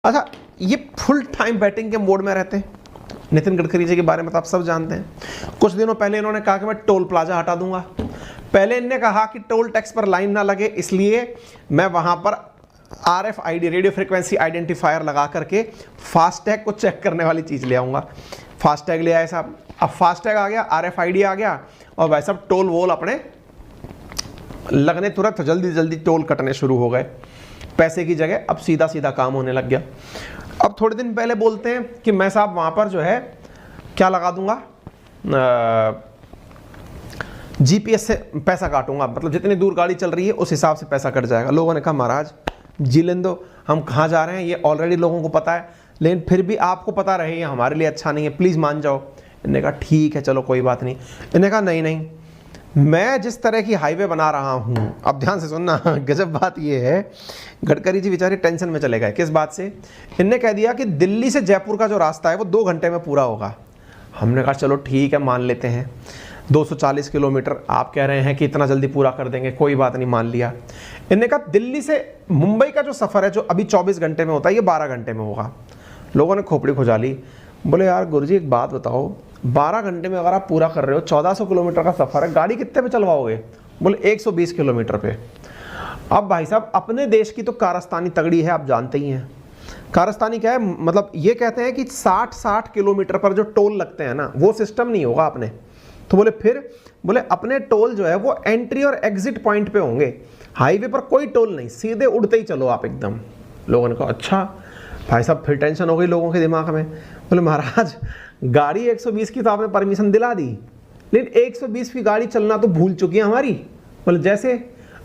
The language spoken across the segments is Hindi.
अच्छा, ये फुल टाइम बैटिंग के मोड में रहते हैं। नितिन गडकरी जी के बारे में तो आप सब जानते हैं। कुछ दिनों पहले इन्होंने कहा कि मैं टोल प्लाजा हटा दूंगा। पहले इन्होंने कहा कि टोल टैक्स पर लाइन ना लगे, इसलिए मैं वहां पर RFID, रेडियो फ्रिक्वेंसी आइडेंटिफायर लगा करके फास्टैग को चेक करने वाली चीज ले आऊंगा। फास्टैग ले आए साहब, अब फास्टैग आ गया, RFID आ गया, और भाई साहब टोल वोल अपने लगने तुरंत जल्दी जल्दी टोल कटने शुरू हो गए। पैसे की जगह अब सीधा सीधा काम होने लग गया। अब थोड़े दिन पहले बोलते हैं कि मैं साहब वहां पर जो है क्या लगा दूंगा, GPS से पैसा काटूंगा, मतलब जितनी दूर गाड़ी चल रही है उस हिसाब से पैसा कट जाएगा। लोगों ने कहा महाराज जी लेने दो, हम कहाँ जा रहे हैं ये ऑलरेडी लोगों को पता है, लेकिन फिर भी आपको पता रहे ये हमारे लिए अच्छा नहीं है, प्लीज़ मान जाओ। इन्होंने कहा ठीक है चलो कोई बात नहीं। इन्होंने कहा नहीं नहीं, मैं जिस तरह की हाईवे बना रहा हूँ, अब ध्यान से सुनना, गजब बात ये है, गडकरी जी बेचारे टेंशन में चले गए। किस बात से? इनने कह दिया कि दिल्ली से जयपुर का जो रास्ता है वो 2 घंटे में पूरा होगा। हमने कहा चलो ठीक है मान लेते हैं, 240 किलोमीटर आप कह रहे हैं कि इतना जल्दी पूरा कर देंगे, कोई बात नहीं, मान लिया। इनने कहा दिल्ली से मुंबई का जो सफ़र है जो अभी 24 घंटे में होता है ये 12 घंटे में होगा। लोगों ने खोपड़ी खुजाली, बोले यार गुरुजी एक बात बताओ, 12 घंटे में अगर आप पूरा कर रहे हो, 1400 किलोमीटर का सफ़र है, गाड़ी कितने पे चलवाओगे? बोले 120 किलोमीटर पे। अब भाई साहब अपने देश की तो कारस्तानी तगड़ी है, आप जानते ही हैं। कारस्तानी क्या है, मतलब ये कहते हैं कि 60 किलोमीटर पर जो टोल लगते हैं ना, वो सिस्टम नहीं होगा अपने। तो बोले फिर, बोले अपने टोल जो है वो एंट्री और एग्जिट पॉइंट पे होंगे, हाईवे पर कोई टोल नहीं, सीधे उड़ते ही चलो आप एकदम। लोगों ने कहा अच्छा भाई साहब, फिर टेंशन हो गई लोगों के दिमाग में। बोले महाराज गाड़ी 120 की तो आपने परमिशन दिला दी, लेकिन 120 की गाड़ी चलना तो भूल चुकी है हमारी। बोले जैसे?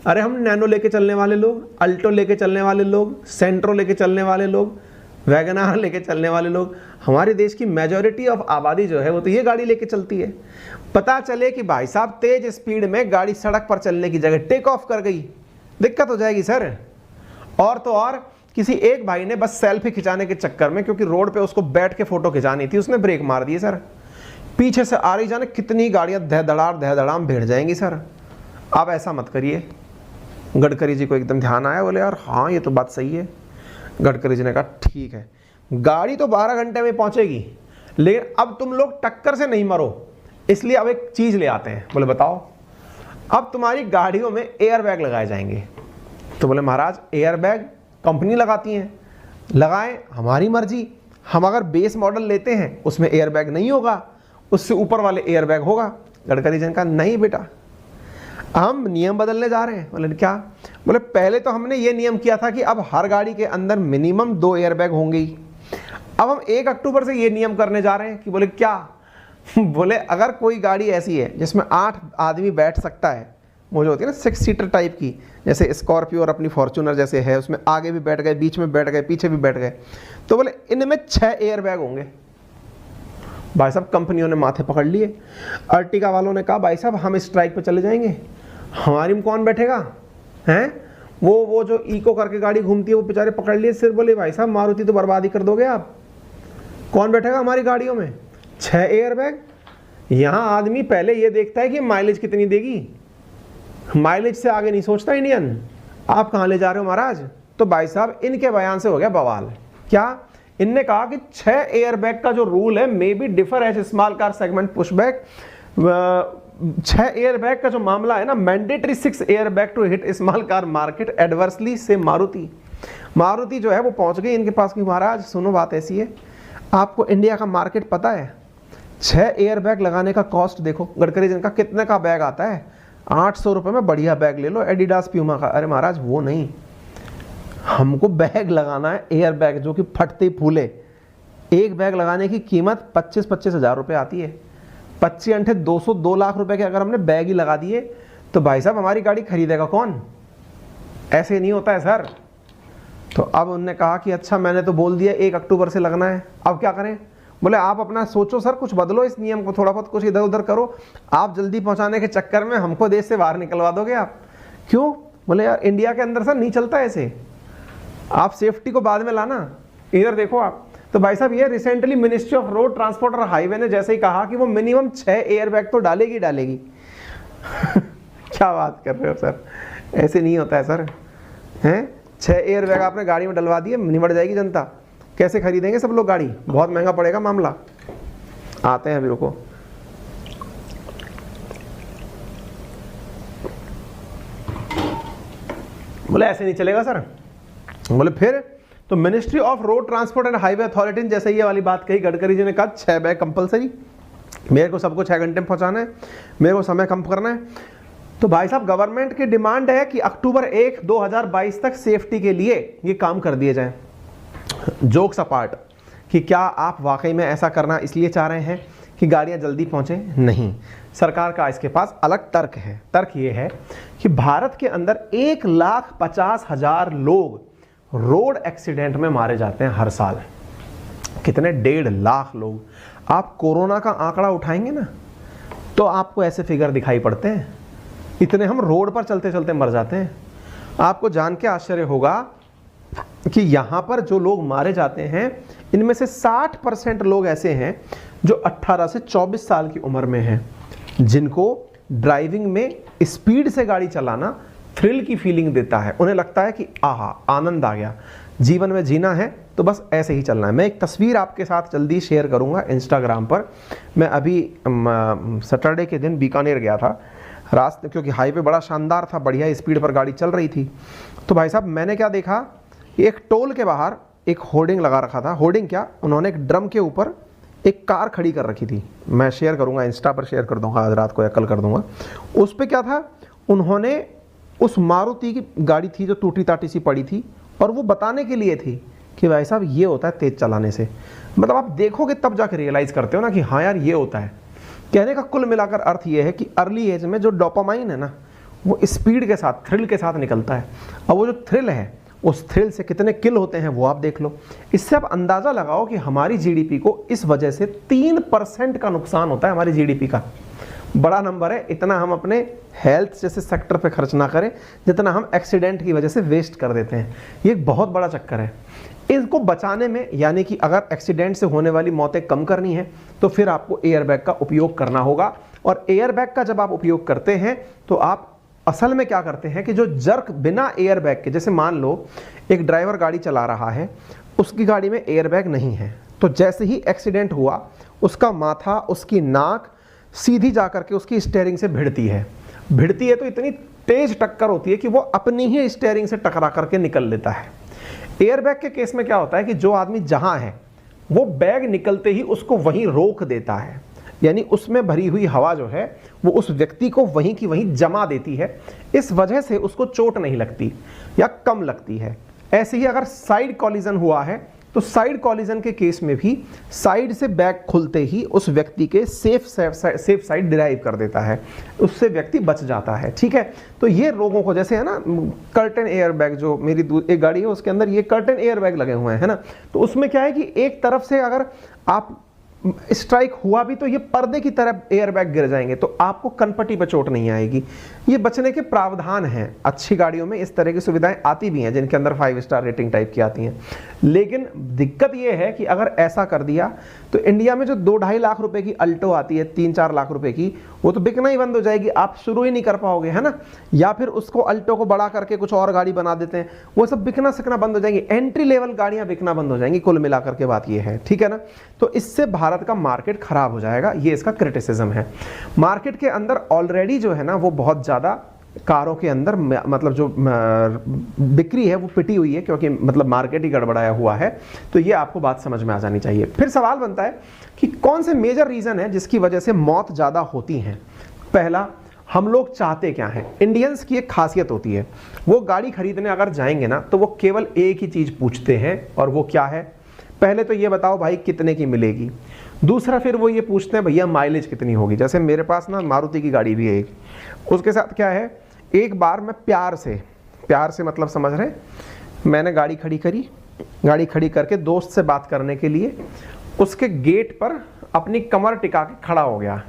अरे हम नैनो लेके चलने वाले लोग, अल्टो लेके चलने वाले लोग, सेंट्रो लेके चलने वाले लोग, वैगनार लेके चलने वाले लोग, हमारे देश की मेजॉरिटी ऑफ आबादी जो है वो तो ये गाड़ी लेके चलती है। पता चले कि भाई साहब तेज स्पीड में गाड़ी सड़क पर चलने की जगह टेक ऑफ कर गई, दिक्कत हो जाएगी सर। और तो और किसी एक भाई ने बस सेल्फी खिंचाने के चक्कर में, क्योंकि रोड पे उसको बैठ के फोटो खिंचानी थी, उसने ब्रेक मार दिए सर। पीछे से आ रही जाने कितनी गाड़ियां दहधड़ाम भिड़ जाएंगी सर। आप ऐसा मत करिए। गडकरी जी को एकदम ध्यान आया, बोले यार हाँ ये तो बात सही है। गडकरी जी ने कहा ठीक है, गाड़ी तो 12 घंटे में पहुंचेगी, लेकिन अब तुम लोग टक्कर से नहीं मरो, इसलिए अब एक चीज ले आते हैं। बोले बताओ? अब तुम्हारी गाड़ियों में एयर बैग लगाए जाएंगे। तो बोले महाराज एयर बैग कंपनी लगाती हैं, लगाएं, हमारी मर्जी। हम अगर बेस मॉडल लेते हैं उसमें एयर बैग नहीं होगा, उससे ऊपर वाले एयर बैग होगा। गडकरी जी ने कहा नहीं बेटा, हम नियम बदलने जा रहे हैं। बोले क्या? बोले पहले तो हमने ये नियम किया था कि अब हर गाड़ी के अंदर मिनिमम 2 एयर बैग होंगे ही, अब हम 1 अक्टूबर से ये नियम करने जा रहे हैं कि बोले क्या? बोले अगर कोई गाड़ी ऐसी है जिसमें 8 आदमी बैठ सकता है, वो जो होती है ना 6 सीटर टाइप की, जैसे स्कॉर्पियो और अपनी फॉर्च्यूनर जैसे है, उसमें आगे भी बैठ गए, बीच में बैठ गए, पीछे भी बैठ गए, तो बोले इनमें 6 एयर बैग होंगे। भाई साहब कंपनियों ने माथे पकड़ लिए। अर्टिगा वालों ने कहा भाई साहब हम स्ट्राइक पे चले जाएंगे, हमारी में कौन बैठेगा हैं? वो जो इको करके गाड़ी घूमती है वो बेचारे पकड़ लिए सिर। बोले भाई साहब मारुति तो बर्बादी कर दोगे आप, कौन बैठेगा हमारी गाड़ियों में? 6 एयर बैग। यहाँ आदमी पहले ये देखता है कि माइलेज कितनी देगी, माइलेज से आगे नहीं सोचता इंडियन। आप कहाँ ले जा रहे हो महाराज? तो भाई साहब इनके बयान से हो गया बवाल। क्या? इनने कहा कि 6 एयर बैग का जो रूल है may be differ as small car segment pushback. 6 air bag का जो मामला है ना, mandatory 6 air bag to hit small car market adversely से मारुति जो है वो पहुंच गई इनके पास कि महाराज सुनो बात ऐसी है, आपको इंडिया का मार्केट पता है, 6 एयर बैग लगाने का कॉस्ट देखो। गडकरी जी का कितने का बैग आता है? 800 रुपये में बढ़िया बैग ले लो एडिडास प्यूमा का। अरे महाराज वो नहीं, हमको बैग लगाना है एयर बैग जो कि फटते फूले। एक बैग लगाने की कीमत 25-25 हज़ार रुपये आती है। 25 × 2 लाख रुपए के अगर हमने बैग ही लगा दिए तो भाई साहब हमारी गाड़ी खरीदेगा कौन? ऐसे नहीं होता है सर। तो अब उन्होंने कहा कि अच्छा मैंने तो बोल दिया 1 अक्टूबर से लगना है, अब क्या करें? बोले आप अपना सोचो सर, कुछ बदलो इस नियम को, थोड़ा बहुत कुछ इधर उधर करो। आप जल्दी पहुंचाने के चक्कर में हमको देश से बाहर निकलवा दोगे आप। क्यों? बोले यार इंडिया के अंदर सर नहीं चलता ऐसे, आप सेफ्टी को बाद में लाना। इधर देखो आप। तो भाई साहब ये recently ministry of road transport और हाईवे ने जैसे ही कहा कि वो मिनिमम 6 एयर बैग तो डालेगी क्या बात कर रहे हो सर, ऐसे नहीं होता है सर हैं? 6 एयर बैग आपने गाड़ी में डलवा दिए, निमट जाएगी जनता। कैसे खरीदेंगे सब लोग गाड़ी, बहुत महंगा पड़ेगा मामला। आते हैं अभी, रुको। बोले ऐसे नहीं चलेगा सर। बोले फिर? तो ministry of road transport and highway authority ने जैसे ये वाली बात कही, गडकरी जी ने कहा 6 बैग कंपलसरी, मेरे को सबको 6 घंटे में पहुंचाना है, मेरे को समय कम करना है। तो भाई साहब गवर्नमेंट की डिमांड है कि अक्टूबर 1, 2022 तक सेफ्टी के लिए ये काम कर दिए जाए। जोक्स अपार्ट, कि क्या आप वाकई में ऐसा करना इसलिए चाह रहे हैं कि गाड़ियां जल्दी पहुंचे? नहीं, सरकार का इसके पास अलग तर्क है। तर्क ये है कि भारत के अंदर 1,50,000 लोग रोड एक्सीडेंट में मारे जाते हैं हर साल। कितने? 1.5 लाख लोग। आप कोरोना का आंकड़ा उठाएंगे ना तो आपको ऐसे फिगर दिखाई पड़ते हैं, इतने हम रोड पर चलते चलते मर जाते हैं। आपको जान के आश्चर्य होगा कि यहां पर जो लोग मारे जाते हैं इनमें से 60% लोग ऐसे हैं जो 18 से 24 साल की उम्र में हैं, जिनको ड्राइविंग में स्पीड से गाड़ी चलाना थ्रिल की फीलिंग देता है। उन्हें लगता है कि आहा, आनंद आ गया, जीवन में जीना है तो बस ऐसे ही चलना है। मैं एक तस्वीर आपके साथ जल्दी शेयर करूंगा इंस्टाग्राम पर। मैं अभी सैटरडे के दिन बीकानेर गया था रास्ते, क्योंकि हाईवे बड़ा शानदार था, बढ़िया स्पीड पर गाड़ी चल रही थी। तो भाई साहब मैंने क्या देखा, एक टोल के बाहर एक होर्डिंग लगा रखा था। होर्डिंग क्या, उन्होंने एक ड्रम के ऊपर एक कार खड़ी कर रखी थी। मैं शेयर करूंगा, इंस्टा पर शेयर कर दूंगा आज रात को या कल कर दूंगा। उस पर क्या था, उन्होंने उस मारुति की गाड़ी थी जो टूटी टाटी सी पड़ी थी, और वो बताने के लिए थी कि भाई साहब ये होता है तेज चलाने से। मतलब आप देखोगे तब जाकर रियलाइज करते हो ना कि हाँ यार ये होता है। कहने का कुल मिलाकर अर्थ ये है कि अर्ली एज में जो डोपामाइन है ना, वो स्पीड के साथ, थ्रिल के साथ निकलता है। अब वो जो थ्रिल है, उस थ्रिल से कितने किल होते हैं वो आप देख लो। इससे आप अंदाजा लगाओ कि हमारी जीडीपी को इस वजह से 3% का नुकसान होता है। हमारी जीडीपी का बड़ा नंबर है। इतना हम अपने हेल्थ जैसे सेक्टर पे खर्च ना करें जितना हम एक्सीडेंट की वजह से वेस्ट कर देते हैं। ये एक बहुत बड़ा चक्कर है। इसको बचाने में, यानी कि अगर एक्सीडेंट से होने वाली मौतें कम करनी है तो फिर आपको एयरबैग का उपयोग करना होगा। और एयरबैग का जब आप उपयोग करते हैं तो आप असल में क्या करते हैं कि जो जर्क बिना एयरबैग के, जैसे मान लो एक ड्राइवर गाड़ी चला रहा है, उसकी गाड़ी में एयरबैग नहीं है, तो जैसे ही एक्सीडेंट हुआ उसका माथा, उसकी नाक सीधी जाकर के उसकी स्टीयरिंग से भिड़ती है। भिड़ती है तो इतनी तेज टक्कर होती है कि वो अपनी ही स्टीयरिंग से टकरा करके निकल लेता है। एयरबैग के केस में क्या होता है कि जो आदमी जहां है वो बैग निकलते ही उसको वहीं रोक देता है, यानी उसमें भरी हुई हवा जो है वो उस व्यक्ति को वहीं की वहीं जमा देती है। इस वजह से उसको चोट नहीं लगती या कम लगती है। ऐसे ही अगर साइड कॉलिजन हुआ है तो साइड कॉलिजन के केस में भी साइड से बैग खुलते ही उस व्यक्ति के सेफ साइड डिराइव कर देता है, उससे व्यक्ति बच जाता है। ठीक है, तो ये लोगों को, जैसे है ना कर्टन एयर बैग, जो मेरी एक गाड़ी है उसके अंदर ये कर्टन एयर बैग लगे हुए हैं, है ना, तो उसमें क्या है कि एक तरफ से अगर आप स्ट्राइक हुआ भी तो ये पर्दे की तरफ एयरबैग गिर जाएंगे, तो आपको कनपट्टी पर चोट नहीं आएगी। ये बचने के प्रावधान हैं। अच्छी गाड़ियों में इस तरह की सुविधाएं आती भी हैं जिनके अंदर 5 स्टार रेटिंग टाइप की आती हैं। लेकिन दिक्कत ये है कि अगर ऐसा कर दिया तो इंडिया में जो 2-2.5 लाख रुपए की अल्टो आती है, 3-4 लाख रुपए की, वो तो बिकना ही बंद हो जाएगी। आप शुरू ही नहीं कर पाओगे, है ना। या फिर उसको अल्टो को बड़ा करके कुछ और गाड़ी बना देते हैं, वो सब बिकना सकना बंद हो जाएंगी। एंट्री लेवल गाड़ियां बिकना बंद हो जाएंगी। कुल मिलाकर के बात ये है, ठीक है ना। तो इससे भारत का मार्केट खराब हो जाएगा, ये इसका क्रिटिसिज्म है। मार्केट के अंदर ऑलरेडी जो है ना वो बहुत ज़्यादा कारों के अंदर मतलब जो बिक्री है वो पिटी हुई है, क्योंकि मतलब मार्केट ही गड़बड़ाया हुआ है। तो ये आपको बात समझ में आ जानी चाहिए। फिर सवाल बनता है कि कौन से मेजर रीज़न है जिसकी वजह से मौत ज़्यादा होती हैं। पहला, हम लोग चाहते क्या हैं। इंडियंस की एक खासियत होती है, वो गाड़ी खरीदने अगर जाएंगे ना तो वो केवल एक ही चीज़ पूछते हैं, और वो क्या है, पहले तो ये बताओ भाई कितने की मिलेगी। दूसरा फिर वो ये पूछते हैं भैया माइलेज कितनी होगी। जैसे मेरे पास ना मारुति की गाड़ी भी है एक, उसके साथ क्या है, एक बार मैं प्यार से मतलब समझ रहे, मैंने गाड़ी खड़ी करी, गाड़ी खड़ी करके दोस्त से बात करने के लिए उसके गेट पर अपनी कमर टिका के खड़ा हो गया।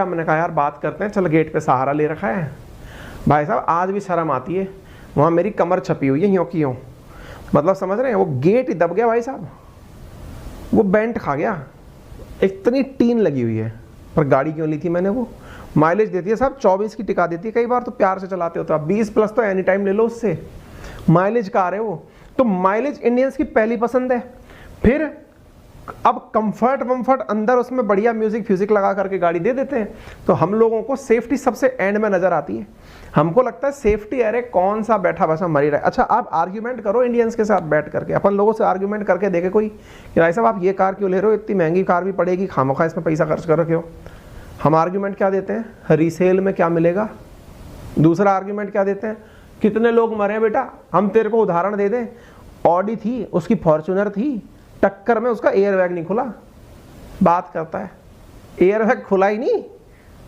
मैंने कहा यार बात करते हैं, चल गेट पे सहारा ले रखा है। भाई साहब आज भी शर्म आती है, वहाँ मेरी कमर छपी हुई है यूँ की यूँ, मतलब समझ रहे हैं, वो गेट ही दब गया भाई साहब, वो बेंट खा गया। इतनी टीन लगी हुई है, पर गाड़ी क्यों ली थी मैंने, वो माइलेज देती है साहब 24 की टिका देती है। कई बार तो प्यार से चलाते हो तो आप 20 प्लस तो एनी टाइम ले लो उससे, माइलेज कार है वो। तो माइलेज इंडियंस की पहली पसंद है। फिर अब कंफर्ट वम्फर्ट अंदर उसमें बढ़िया म्यूजिक फ्यूजिक लगा करके गाड़ी दे देते हैं। तो हम लोगों को सेफ्टी सबसे एंड में नजर आती है। हमको लगता है सेफ्टी, अरे कौन सा बैठा बसा मर ही रहा है। अच्छा आप आर्ग्यूमेंट करो इंडियंस के साथ बैठ करके, अपन लोगों से आर्ग्यूमेंट करके देखे कोई कि भाई साहब आप ये कार क्यों ले रहे हो, इतनी महंगी कार भी पड़ेगी, खामोखा इसमें पैसा खर्च कर रखे हो। हम आर्ग्यूमेंट क्या देते हैं, रीसेल में क्या मिलेगा। दूसरा आर्ग्यूमेंट क्या देते हैं, कितने लोग मरे बेटा, हम तेरे को उदाहरण दे दें, ऑडी थी, उसकी फॉर्च्यूनर थी, टक्कर में उसका एयरबैग नहीं खुला। बात करता है एयरबैग खुला ही नहीं,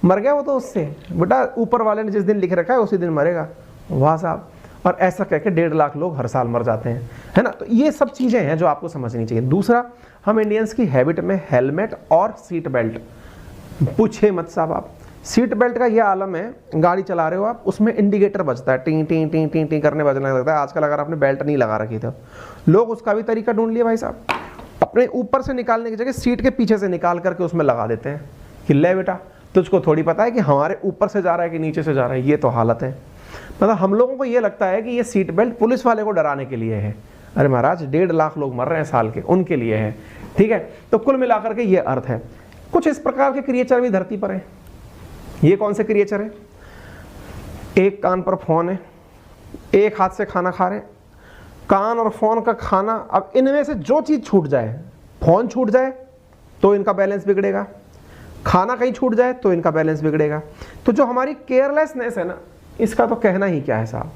मर गया वो तो उससे। बेटा ऊपर वाले ने जिस दिन लिख रखा है उसी दिन मरेगा। वाह साहब। और ऐसा कह के 1.5 लाख लोग हर साल मर जाते हैं, है ना। तो ये सब चीज़ें हैं जो आपको समझनी चाहिए। दूसरा, हम इंडियंस की हैबिट में हेलमेट और सीट बेल्ट, पूछे मत साहब आप। सीट बेल्ट का ये आलम है, गाड़ी चला रहे हो आप, उसमें इंडिकेटर बजता है, T T T T T करने बजने लगता है। आजकल अगर आपने बेल्ट नहीं लगा रखी तो लोग उसका भी तरीका ढूंढ लिया भाई साहब, अपने ऊपर से निकालने की जगह सीट के पीछे से निकाल करके उसमें लगा देते हैं कि ले बेटा तुझको थोड़ी पता है कि हमारे ऊपर से जा रहा है कि नीचे से जा रहा है। ये तो हालत है। मतलब हम लोगों को ये लगता है कि ये सीट बेल्ट पुलिस वाले को डराने के लिए है। अरे महाराज 1.5 लाख लोग मर रहे हैं साल के, उनके लिए है। ठीक है, तो कुल मिलाकर के ये अर्थ है। कुछ इस प्रकार के क्रिएचर भी धरती पर हैं। ये कौन से क्रिएचर है, एक कान पर फोन है, एक हाथ से खाना खा रहे हैं, कान और फोन का खाना। अब इनमें से जो चीज छूट जाए, फोन छूट जाए तो इनका बैलेंस बिगड़ेगा, खाना कहीं छूट जाए तो इनका बैलेंस बिगड़ेगा। तो जो हमारी केयरलेसनेस है ना, इसका तो कहना ही क्या है साहब।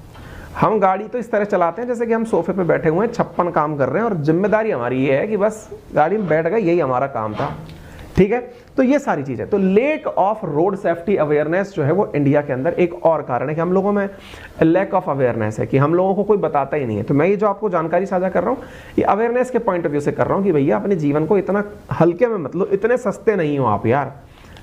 हम गाड़ी तो इस तरह चलाते हैं जैसे कि हम सोफे पे बैठे हुए हैं, 56 काम कर रहे हैं और जिम्मेदारी हमारी ये है कि बस गाड़ी में बैठ गए, यही हमारा काम था। ठीक है, तो ये सारी चीजें। तो lake of road safety awareness जो है वो इंडिया के अंदर एक और कारण है कि हम लोगों में लैक ऑफ अवेयरनेस है, कि हम लोगों को कोई बताता ही नहीं है। तो मैं ये जो आपको जानकारी साझा कर रहा हूँ, ये अवेयरनेस के पॉइंट ऑफ व्यू से कर रहा हूँ कि भैया अपने जीवन को इतना हल्के में मतलब इतने सस्ते नहीं हो आप यार,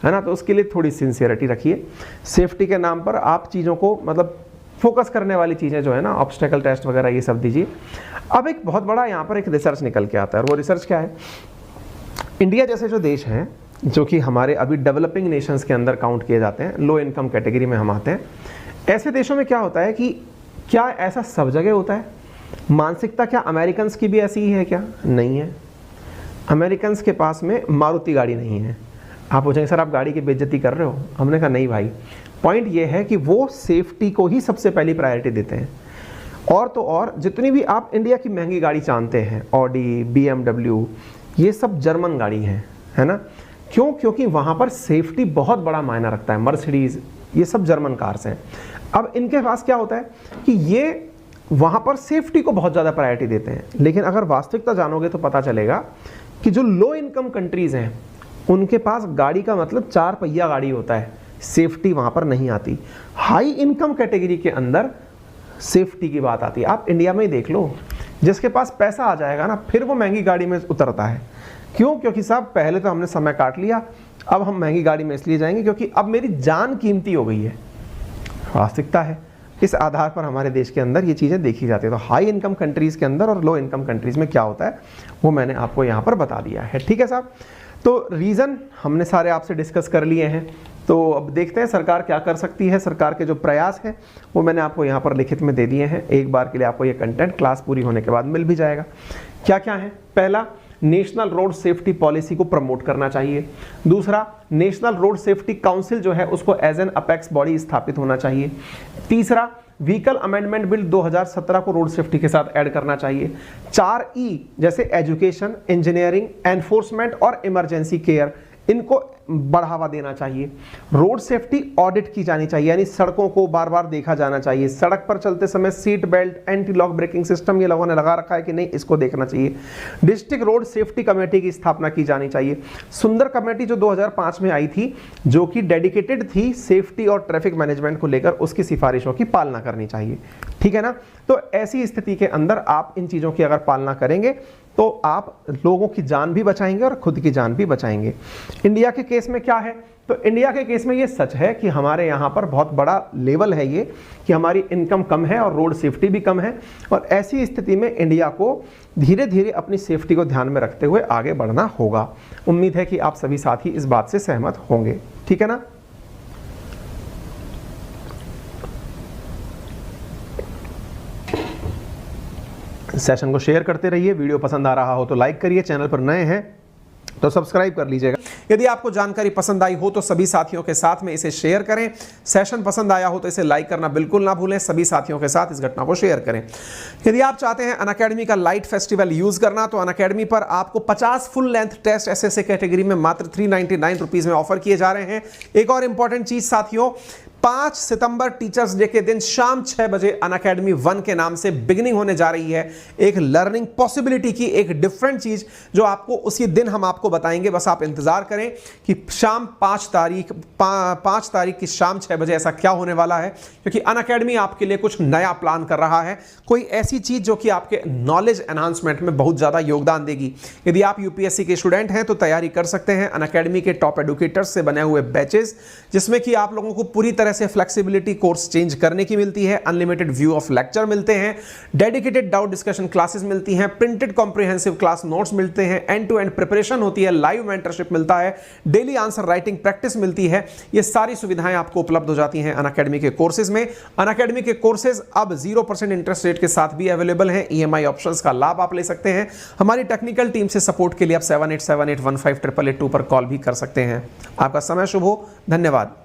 है ना। तो उसके लिए थोड़ी सिंसियरिटी रखिए। सेफ्टी के नाम पर आप चीज़ों को मतलब फोकस करने वाली चीज़ें जो है ना, ऑब्स्टेकल टेस्ट वगैरह ये सब दीजिए। अब एक बहुत बड़ा यहाँ पर एक रिसर्च निकल के आता है, और वो रिसर्च क्या है, इंडिया जैसे जो देश हैं जो कि हमारे अभी डेवलपिंग नेशंस के अंदर काउंट किए जाते हैं, लो इनकम कैटेगरी में हम आते हैं, ऐसे देशों में क्या होता है कि क्या ऐसा सब जगह होता है? मानसिकता क्या अमेरिकन्स की भी ऐसी ही है क्या? नहीं है। अमेरिकन्स के पास में मारुति गाड़ी नहीं है। आप पूछेंगे सर आप गाड़ी की बेइज्जती कर रहे हो, हमने कहा नहीं भाई, पॉइंट ये है कि वो सेफ्टी को ही सबसे पहली प्रायोरिटी देते हैं। और तो और जितनी भी आप इंडिया की महंगी गाड़ी जानते हैं, ऑडी, BMW, ये सब जर्मन गाड़ी है ना। क्यों? क्योंकि वहाँ पर सेफ्टी बहुत बड़ा मायना रखता है। मर्सिडीज, ये सब जर्मन कार्स हैं। अब इनके पास क्या होता है कि ये वहाँ पर सेफ्टी को बहुत ज़्यादा प्रायोरिटी देते हैं। लेकिन अगर वास्तविकता जानोगे तो पता चलेगा कि जो लो इनकम कंट्रीज़ हैं उनके पास गाड़ी का मतलब 4 पहिया गाड़ी होता है, सेफ्टी वहाँ पर नहीं आती। हाई इनकम कैटेगरी के अंदर सेफ्टी की बात आती है। आप इंडिया में ही देख लो, जिसके पास पैसा आ जाएगा ना फिर वो महंगी गाड़ी में उतरता है। क्यों? क्योंकि साहब पहले तो हमने समय काट लिया, अब हम महंगी गाड़ी में इसलिए जाएंगे क्योंकि अब मेरी जान कीमती हो गई है। वास्तविकता है, इस आधार पर हमारे देश के अंदर ये चीज़ें देखी जाती है। तो हाई इनकम कंट्रीज़ के अंदर और लो इनकम कंट्रीज़ में क्या होता है वो मैंने आपको यहाँ पर बता दिया है। ठीक है साहब, तो रीज़न हमने सारे आपसे डिस्कस कर लिए हैं। तो अब देखते हैं सरकार क्या कर सकती है। सरकार के जो प्रयास हैं वो मैंने आपको यहाँ पर लिखित में दे दिए हैं। एक बार के लिए आपको ये कंटेंट क्लास पूरी होने के बाद मिल भी जाएगा। क्या क्या है? पहला, नेशनल रोड सेफ्टी पॉलिसी को प्रमोट करना चाहिए। दूसरा, नेशनल रोड सेफ्टी काउंसिल जो है उसको एज एन अपेक्स बॉडी स्थापित होना चाहिए। तीसरा, व्हीकल अमेंडमेंट बिल 2017 को रोड सेफ्टी के साथ ऐड करना चाहिए। 4E जैसे एजुकेशन, इंजीनियरिंग, एनफोर्समेंट और इमरजेंसी केयर, इनको बढ़ावा देना चाहिए। रोड सेफ्टी ऑडिट की जानी चाहिए, यानी सड़कों को बार बार देखा जाना चाहिए। सड़क पर चलते समय seat belt, anti lock braking system ये लोगों ने लगा रखा है कि नहीं, इसको देखना चाहिए। डिस्ट्रिक्ट रोड सेफ्टी कमेटी की स्थापना की जानी चाहिए। सुंदर कमेटी जो 2005 में आई थी, जो कि डेडिकेटेड थी सेफ्टी और ट्रैफिक मैनेजमेंट को लेकर, उसकी सिफारिशों की पालना करनी चाहिए। ठीक है ना। तो ऐसी स्थिति के अंदर आप इन चीज़ों की अगर पालना करेंगे तो आप लोगों की जान भी बचाएंगे और खुद की जान भी बचाएंगे। इंडिया के केस में क्या है? तो इंडिया के केस में ये सच है कि हमारे यहाँ पर बहुत बड़ा लेवल है ये, कि हमारी इनकम कम है और रोड सेफ्टी भी कम है। और ऐसी स्थिति में इंडिया को धीरे धीरे अपनी सेफ्टी को ध्यान में रखते हुए आगे बढ़ना होगा। उम्मीद है कि आप सभी साथी इस बात से सहमत होंगे। ठीक है ना। सेशन को शेयर करते रहिए, वीडियो पसंद आ रहा हो तो लाइक करिए, चैनल पर नए हैं तो सब्सक्राइब कर लीजिएगा। यदि आपको जानकारी पसंद आई हो तो सभी साथियों के साथ में इसे शेयर करें। सेशन पसंद आया हो तो इसे लाइक करना बिल्कुल ना भूलें, सभी साथियों के साथ इस घटना को शेयर करें। यदि आप चाहते हैं अनअकैडमी का लाइट फेस्टिवल यूज करना तो अनअकैडमी पर आपको 50 full length test SSA category में मात्र 399 रुपीज में ऑफर किए जा रहे हैं। एक और इंपॉर्टेंट चीज साथियों, 5 सितंबर टीचर्स डे के दिन शाम 6 बजे अनअकैडमी 1 के नाम से बिगिनिंग होने जा रही है, एक लर्निंग पॉसिबिलिटी की एक डिफरेंट चीज जो आपको उसी दिन हम आपको बताएंगे। बस आप इंतजार करें कि शाम 5 तारीख की शाम 6 बजे ऐसा क्या होने वाला है, क्योंकि अनअकैडमी आपके लिए कुछ नया प्लान कर रहा है, कोई ऐसी चीज जो कि आपके नॉलेज एनहांसमेंट में बहुत ज्यादा योगदान देगी। यदि आप यूपीएससी के स्टूडेंट हैं तो तैयारी कर सकते हैं अनअकैडमी के टॉप एडुकेटर्स से बने हुए बैचेस, जिसमें कि आप लोगों को पूरी तरह से फ्लेक्सिबिलिटी कोर्स चेंज करने की मिलती है, अनलिमिटेड व्यू ऑफ लेक्चर मिलते हैं, डेडिकेटेड डाउट डिस्कशन क्लासेस मिलती हैं, प्रिंटेड कॉम्प्रिहेंसिव क्लास नोट्स मिलते हैं, एंड टू एंड प्रिपरेशन होती है, लाइव मेंटरशिप मिलता है, डेली आंसर राइटिंग प्रैक्टिस मिलती है। ये सारी सुविधाएं आपको उपलब्ध हो जाती हैं अनअकैडमी के कोर्सेज में। अनअकैडमी के कोर्सेज अब 0% इंटरेस्ट रेट के साथ भी अवेलेबल हैं। ईएमआई ऑप्शंस का लाभ आप ले सकते हैं। हमारी टेक्निकल टीम से सपोर्ट के लिए आप 7878158882 पर कॉल भी कर सकते हैं। आपका समय शुभ हो। धन्यवाद।